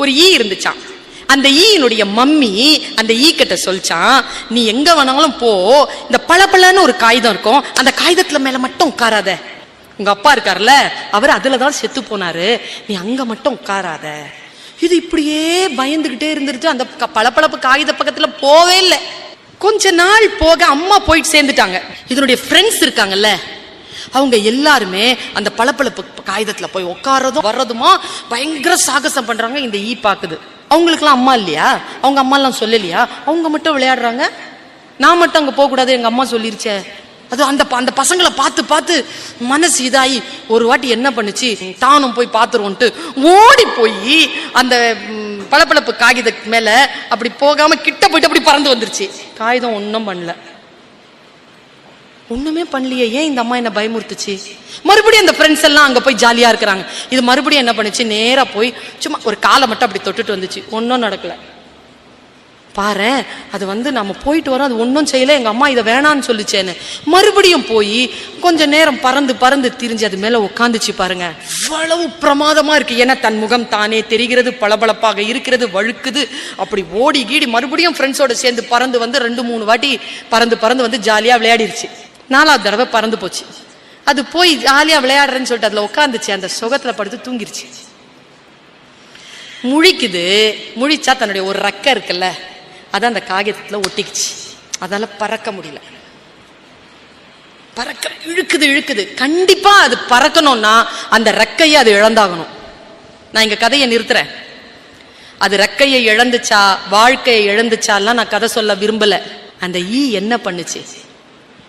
ஒரு ஈ இருந்துச்சான். அந்த ஈயினுடைய மம்மி அந்த ஈ கிட்ட சொல்லிச்சான், நீ எங்க வேணாலும் போ, இந்த பளபளன்னு ஒரு காகிதம் இருக்கும், அந்த காகிதத்துல மேல மட்டும் உட்காராத. உங்க அப்பா இருக்காருல்ல, அவர் அதுலதான் செத்து போனாரு, நீ அங்க மட்டும் உட்காராத. இது இப்படியே பயந்துகிட்டே இருந்துருச்சு. அந்த பளபளப்பு காகித பக்கத்துல போவே இல்லை. கொஞ்ச நாள் போக அம்மா போயிட்டு சேர்ந்துட்டாங்க. இதனுடைய ஃப்ரெண்ட்ஸ் இருக்காங்கல்ல, அவங்க எல்லாருமே அந்த பளபளப்பு காகிதத்துல போய் உட்காரதும் வர்றதுமா பயங்கர சாகசம் பண்றாங்க. இந்த ஈ பாக்குது. அவங்களுக்குலாம் அம்மா இல்லையா, அவங்க அம்மா எல்லாம் சொல்லலையா, அவங்க மட்டும் விளையாடுறாங்க, நான் மட்டும் அங்க போக கூடாது, எங்க அம்மா சொல்லிருச்சே. அது அந்த பசங்களை பார்த்து பார்த்து மனசு இதாயி ஒரு வாட்டி என்ன பண்ணுச்சு, தானும் போய் பார்த்துருவோன்ட்டு ஓடி போய் அந்த பளபளப்பு காகித மேல அப்படி போகாம கிட்ட போயிட்டு அப்படி பறந்து வந்துருச்சு. காகிதம் ஒன்னும் பண்ணல, ஒண்ணுமே பண்ணலையே. ஏன் இந்த அம்மா என்ன பயமுறுத்துச்சு? மறுபடியும் அந்த ஃப்ரெண்ட்ஸ் எல்லாம் அங்க போய் ஜாலியா இருக்கிறாங்க. இது மறுபடியும் என்ன பண்ணுச்சு, நேரா போய் சும்மா ஒரு காலை மட்டும் அப்படி தொட்டுட்டு வந்துச்சு. ஒன்னும் நடக்கல. பாரு, அது நம்ம போயிட்டு வரோம், அது ஒன்றும் செய்யல, எங்க அம்மா இதை வேணான்னு சொல்லிச்சேன்னு மறுபடியும் போய் கொஞ்ச நேரம் பறந்து பறந்து திரிஞ்சு அது மேல உட்காந்துச்சு. பாருங்க, இவ்வளவு பிரமாதமா இருக்கு. ஏன்னா தன் முகம் தானே தெரிகிறது, பளபளப்பாக இருக்கிறது, வழுக்குது. அப்படி ஓடி கீடி மறுபடியும் ஃப்ரெண்ட்ஸோட சேர்ந்து பறந்து வந்து 2-3 வாட்டி பறந்து பறந்து வந்து ஜாலியா விளையாடிருச்சு. 4வது தடவை பறந்து போச்சு. அது போய் ஜாலியா விளையாடுறேன்னு சொல்லிட்டு அதுல உட்காந்துச்சு. அந்த சுகத்துல படுத்து தூங்கிருச்சு. முழிக்குது. முழிச்சா தன்னுடைய ஒரு ரெக்கை இருக்குல்ல, அதான் அந்த காகிதத்துல ஒட்டிக்குச்சு. அதால பறக்க முடியல. பறக்க இழுக்குது. கண்டிப்பா அது பறக்கணும்னா அந்த ரெக்கையை அது இழந்தாகணும். நான் இங்க கதையை நிறுத்துறேன். அது ரெக்கையை இழந்துச்சா வாழ்க்கையை இழந்துச்சாலாம் நான் கதை சொல்ல விரும்பல. அந்த ஈ என்ன பண்ணுச்சு,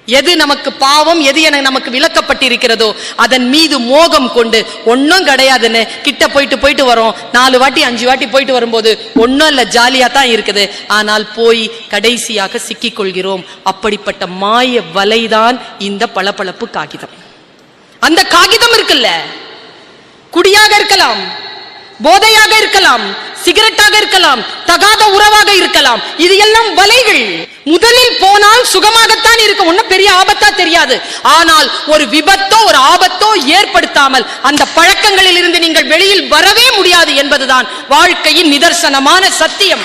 எது நமக்கு பாவம், எது நமக்கு விலக்கப்பட்டிருக்கிறதோ அதன் மீது மோகம் கொண்டு ஒன்னும் கிடையாதுன்னு கிட்ட போயிட்டு வரோம். 4 வாட்டி 5 வாட்டி போயிட்டு வரும்போது ஒன்னும் இல்ல, ஜாலியா தான் இருக்குது. ஆனால் போய் கடைசியாக சிக்கிக் கொள்கிறோம். அப்படிப்பட்ட மாய வலைதான் இந்த பளபளப்பு காகிதம். அந்த காகிதம் இருக்குல்ல, குடியாக இருக்கலாம், போதையாக இருக்கலாம், சிகரெட்டாக இருக்கலாம், தகாத உறவாக இருக்கலாம், இது எல்லாம் வலைகள். முதலில் போனால் சுகமாகத்தான் இருக்கும், ஒன்னும் பெரிய ஆபத்தா தெரியாது. ஆனால் ஒரு விபத்தோ ஒரு ஆபத்தோ ஏற்படுத்தாமல் அந்த பழக்கங்களில் இருந்து நீங்கள் வெளியில் வரவே முடியாது என்பதுதான் வாழ்க்கையின் நிதர்சனமான சத்தியம்.